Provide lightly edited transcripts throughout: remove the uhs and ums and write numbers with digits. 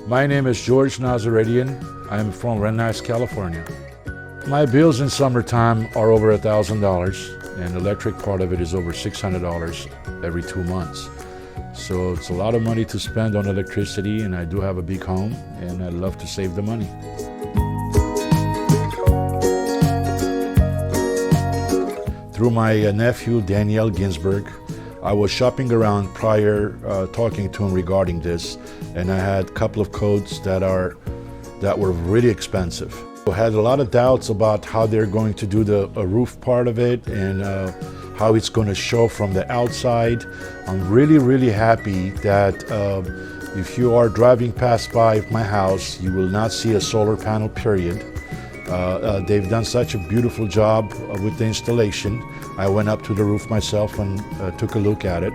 My name is George Nazaretian. I'm from Nuys, California. My bills in summertime are over $1,000, and the electric part of it is over $600 every 2 months. So it's a lot of money to spend on electricity, and I do have a big home, and I love to save the money. Through my nephew, Daniel Ginsberg, I was shopping around prior, talking to him regarding this, and I had a couple of codes that were really expensive. I had a lot of doubts about how they're going to do the roof part of it and how it's going to show from the outside. I'm really happy that if you are driving past by my house, you will not see a solar panel, period. They've done such a beautiful job with the installation. I went up to the roof myself and took a look at it.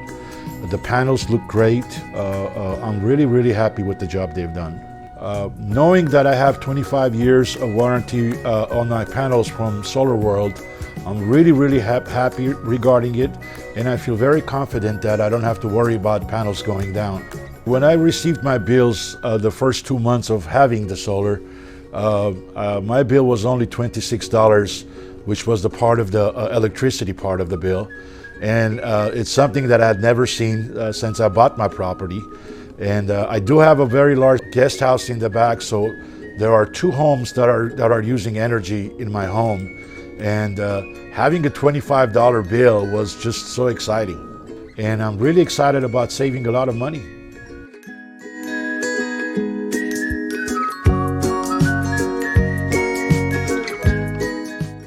The panels look great. I'm really happy with the job they've done. Knowing that I have 25 years of warranty on my panels from Solar World, I'm really happy regarding it, and I feel very confident that I don't have to worry about panels going down. When I received my bills the first 2 months of having the solar, my bill was only $26, which was the part of the electricity part of the bill. And it's something that I had never seen since I bought my property. And I do have a very large guest house in the back, so there are 2 homes that are using energy in my home. And having a $25 bill was just so exciting. And I'm really excited about saving a lot of money.